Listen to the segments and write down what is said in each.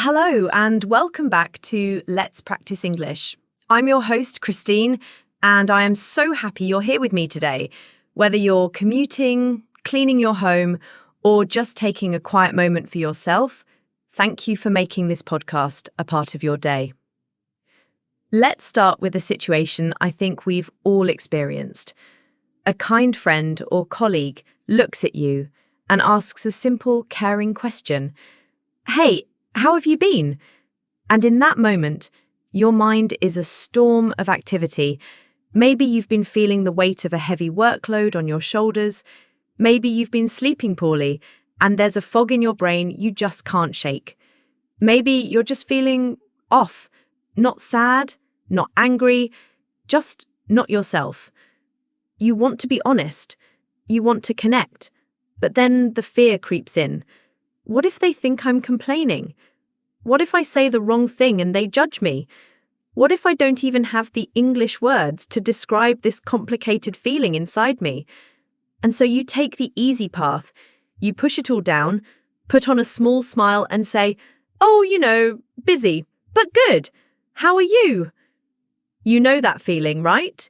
Hello, and welcome back to Let's Practice English. I'm your host, Christine, and I am so happy you're here with me today. Whether you're commuting, cleaning your home, or just taking a quiet moment for yourself, thank you for making this podcast a part of your day. Let's start with a situation I think we've all experienced. A kind friend or colleague looks at you and asks a simple, caring question. Hey, how have you been? And in that moment, your mind is a storm of activity. Maybe you've been feeling the weight of a heavy workload on your shoulders. Maybe you've been sleeping poorly and there's a fog in your brain you just can't shake. Maybe you're just feeling off, not sad, not angry, just not yourself. You want to be honest. You want to connect. But then the fear creeps in. What if they think I'm complaining? What if I say the wrong thing and they judge me? What if I don't even have the English words to describe this complicated feeling inside me? And so you take the easy path. You push it all down, put on a small smile and say, "Oh, busy, but good. How are you?" You know that feeling, right?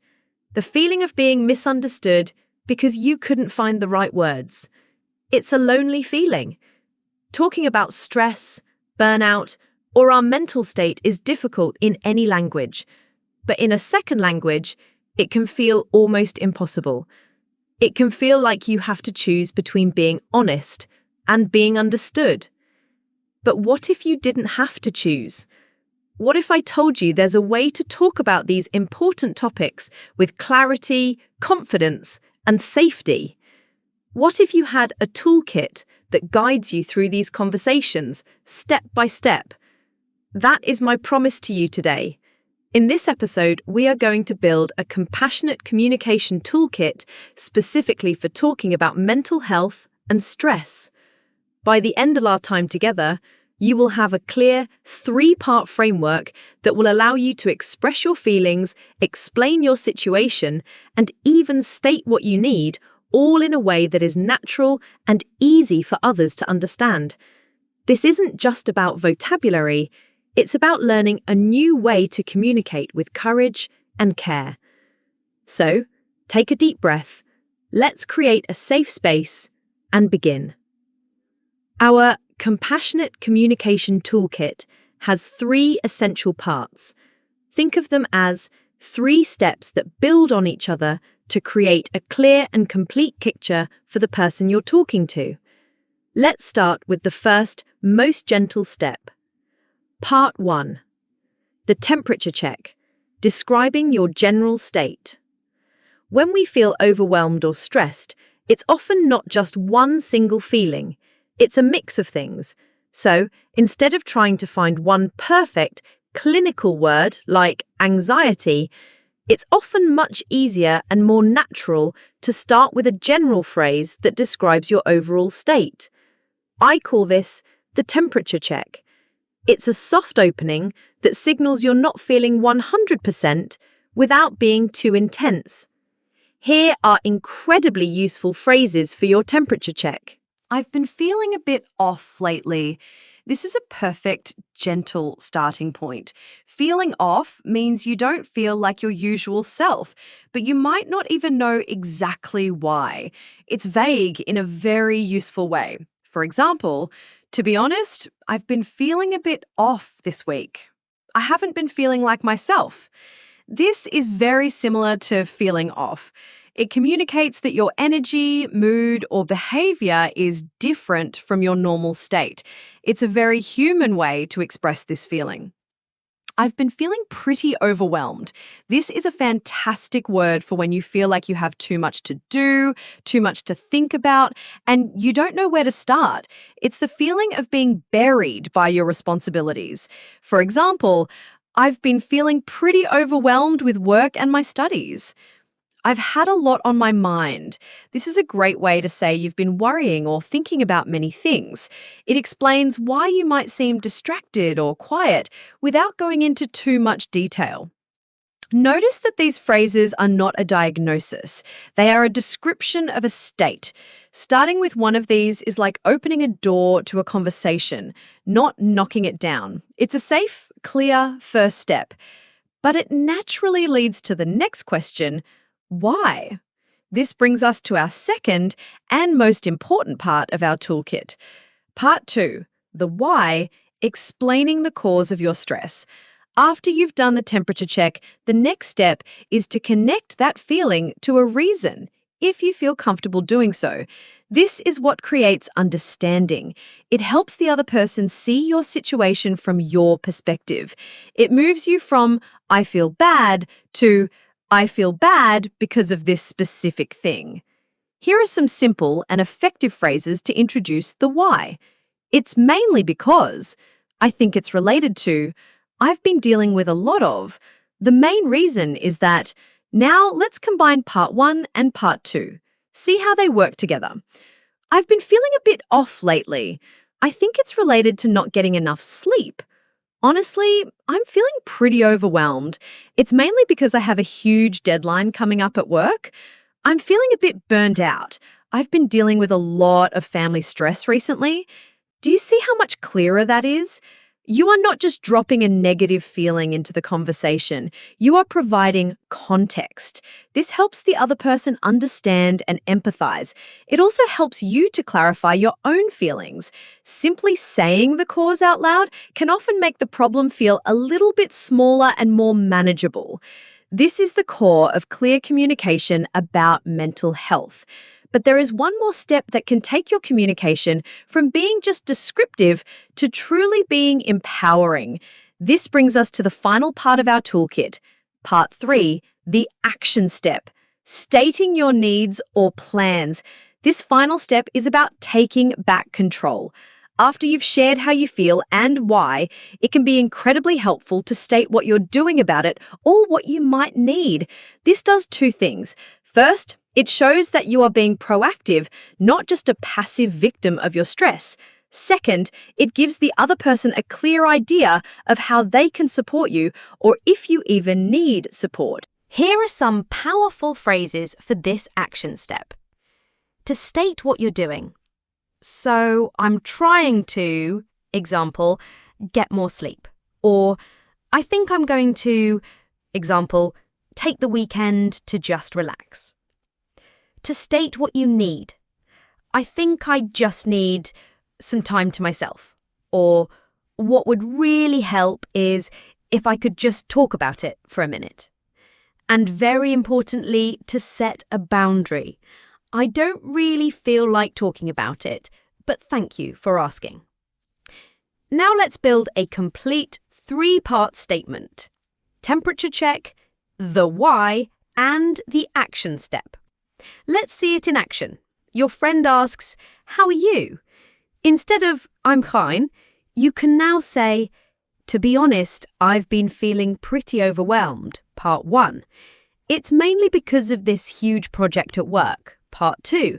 The feeling of being misunderstood because you couldn't find the right words. It's a lonely feeling. Talking about stress, burnout, or our mental state is difficult in any language. But in a second language, it can feel almost impossible. It can feel like you have to choose between being honest and being understood. But what if you didn't have to choose? What if I told you there's a way to talk about these important topics with clarity, confidence, and safety? What if you had a toolkit that guides you through these conversations, step by step? That is my promise to you today. In this episode, we are going to build a compassionate communication toolkit specifically for talking about mental health and stress. By the end of our time together, you will have a clear 3-part framework that will allow you to express your feelings, explain your situation, and even state what you need, all in a way that is natural and easy for others to understand. This isn't just about vocabulary, it's about learning a new way to communicate with courage and care. So, take a deep breath, let's create a safe space, and begin. Our compassionate communication toolkit has 3 essential parts. Think of them as 3 steps that build on each other to create a clear and complete picture for the person you're talking to. Let's start with the first, most gentle step. Part 1. The temperature check, describing your general state. When we feel overwhelmed or stressed, it's often not just one single feeling, it's a mix of things. So, instead of trying to find one perfect, clinical word like anxiety, it's often much easier and more natural to start with a general phrase that describes your overall state. I call this the temperature check. It's a soft opening that signals you're not feeling 100% without being too intense. Here are incredibly useful phrases for your temperature check. I've been feeling a bit off lately. This is a perfect, gentle starting point. Feeling off means you don't feel like your usual self, but you might not even know exactly why. It's vague in a very useful way. For example, to be honest, I've been feeling a bit off this week. I haven't been feeling like myself. This is very similar to feeling off. It communicates that your energy, mood, or behavior is different from your normal state. It's a very human way to express this feeling. I've been feeling pretty overwhelmed. This is a fantastic word for when you feel like you have too much to do, too much to think about, and you don't know where to start. It's the feeling of being buried by your responsibilities. For example, I've been feeling pretty overwhelmed with work and my studies. I've had a lot on my mind. This is a great way to say you've been worrying or thinking about many things. It explains why you might seem distracted or quiet without going into too much detail. Notice that these phrases are not a diagnosis. They are a description of a state. Starting with one of these is like opening a door to a conversation, not knocking it down. It's a safe, clear first step. But it naturally leads to the next question: why? This brings us to our second and most important part of our toolkit. Part 2, the why, explaining the cause of your stress. After you've done the temperature check, the next step is to connect that feeling to a reason, if you feel comfortable doing so. This is what creates understanding. It helps the other person see your situation from your perspective. It moves you from "I feel bad" to "I feel bad because of this specific thing." Here are some simple and effective phrases to introduce the why. It's mainly because, I think it's related to, I've been dealing with a lot of. The main reason is that. Now let's combine part 1 and part 2. See how they work together. I've been feeling a bit off lately. I think it's related to not getting enough sleep. Honestly, I'm feeling pretty overwhelmed. It's mainly because I have a huge deadline coming up at work. I'm feeling a bit burned out. I've been dealing with a lot of family stress recently. Do you see how much clearer that is? You are not just dropping a negative feeling into the conversation. You are providing context. This helps the other person understand and empathize. It also helps you to clarify your own feelings. Simply saying the cause out loud can often make the problem feel a little bit smaller and more manageable. This is the core of clear communication about mental health. But there is one more step that can take your communication from being just descriptive to truly being empowering. This brings us to the final part of our toolkit, part 3, the action step, stating your needs or plans. This final step is about taking back control. After you've shared how you feel and why, it can be incredibly helpful to state what you're doing about it or what you might need. This does 2 things. First, it shows that you are being proactive, not just a passive victim of your stress. Second, it gives the other person a clear idea of how they can support you or if you even need support. Here are some powerful phrases for this action step. To state what you're doing. So, I'm trying to, example, get more sleep. Or, I think I'm going to, example, take the weekend to just relax. To state what you need. I think I just need some time to myself. Or, what would really help is if I could just talk about it for a minute. And very importantly, to set a boundary. I don't really feel like talking about it, but thank you for asking. Now let's build a complete 3-part statement. Temperature check, the why, and the action step. Let's see it in action. Your friend asks, "How are you?" Instead of "I'm fine," you can now say, "To be honest, I've been feeling pretty overwhelmed," part 1. "It's mainly because of this huge project at work," part 2.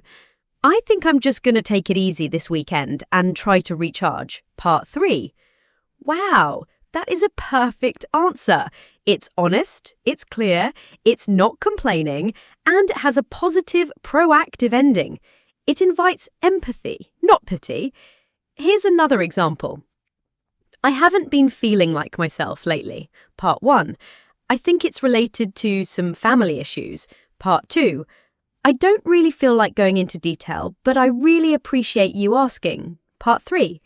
"I think I'm just going to take it easy this weekend and try to recharge," part 3. Wow, that is a perfect answer. It's honest, it's clear, it's not complaining, and it has a positive, proactive ending. It invites empathy, not pity. Here's another example. "I haven't been feeling like myself lately," part 1. "I think it's related to some family issues," part 2. "I don't really feel like going into detail, but I really appreciate you asking," part 3.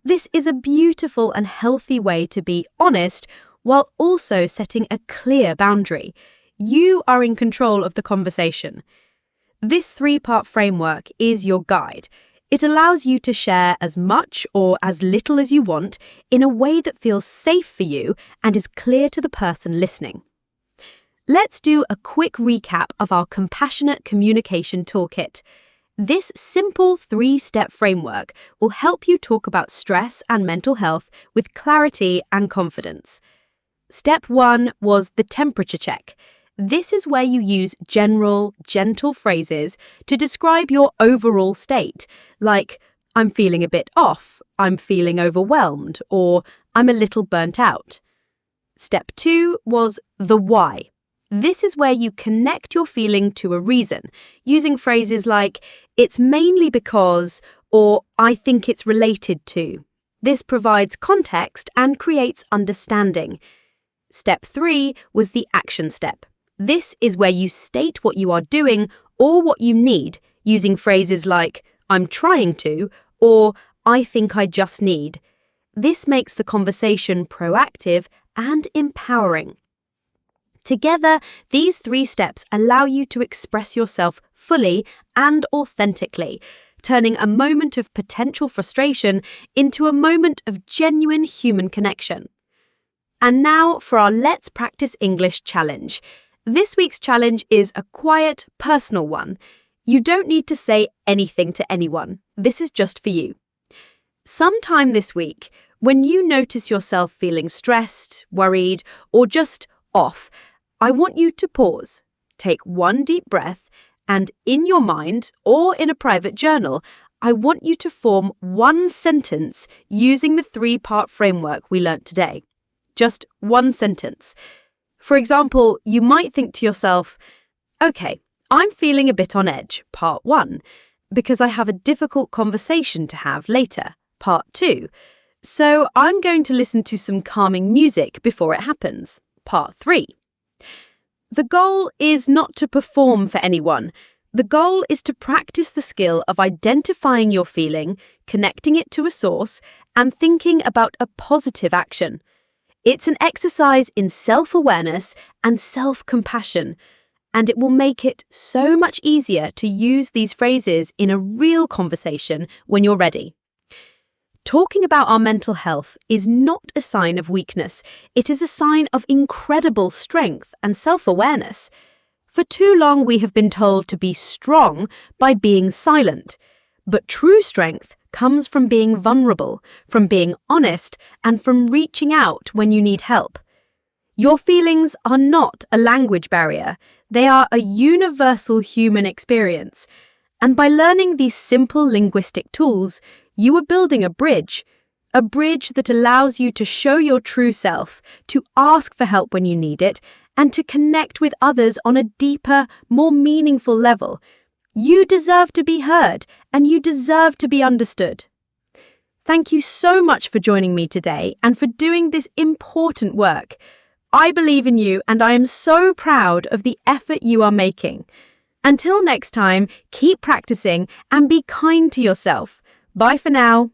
This is a beautiful and healthy way to be honest while also setting a clear boundary. You are in control of the conversation. This 3-part framework is your guide. It allows you to share as much or as little as you want in a way that feels safe for you and is clear to the person listening. Let's do a quick recap of our compassionate communication toolkit. This simple 3-step framework will help you talk about stress and mental health with clarity and confidence. Step 1 was the temperature check. This is where you use general, gentle phrases to describe your overall state, like, "I'm feeling a bit off," "I'm feeling overwhelmed," or "I'm a little burnt out." Step 2 was the why. This is where you connect your feeling to a reason, using phrases like, it's mainly because, or I think it's related to. This provides context and creates understanding. Step 3 was the action step. This is where you state what you are doing or what you need, using phrases like, I'm trying to, or I think I just need. This makes the conversation proactive and empowering. Together, these 3 steps allow you to express yourself fully and authentically, turning a moment of potential frustration into a moment of genuine human connection. And now for our Let's Practice English challenge. This week's challenge is a quiet, personal one. You don't need to say anything to anyone. This is just for you. Sometime this week, when you notice yourself feeling stressed, worried, or just off, I want you to pause, take one deep breath, and in your mind or in a private journal, I want you to form one sentence using the 3-part framework we learnt today. Just one sentence. For example, you might think to yourself, okay, I'm feeling a bit on edge, part 1, because I have a difficult conversation to have later, part 2. So I'm going to listen to some calming music before it happens, part 3. The goal is not to perform for anyone. The goal is to practice the skill of identifying your feeling, connecting it to a source, and thinking about a positive action. It's an exercise in self-awareness and self-compassion, and it will make it so much easier to use these phrases in a real conversation when you're ready. Talking about our mental health is not a sign of weakness. It is a sign of incredible strength and self-awareness. For too long, we have been told to be strong by being silent. But true strength comes from being vulnerable, from being honest, and from reaching out when you need help. Your feelings are not a language barrier. They are a universal human experience. And by learning these simple linguistic tools, you are building a bridge that allows you to show your true self, to ask for help when you need it, and to connect with others on a deeper, more meaningful level. You deserve to be heard, and you deserve to be understood. Thank you so much for joining me today and for doing this important work. I believe in you, and I am so proud of the effort you are making. Until next time, keep practicing and be kind to yourself. Bye for now.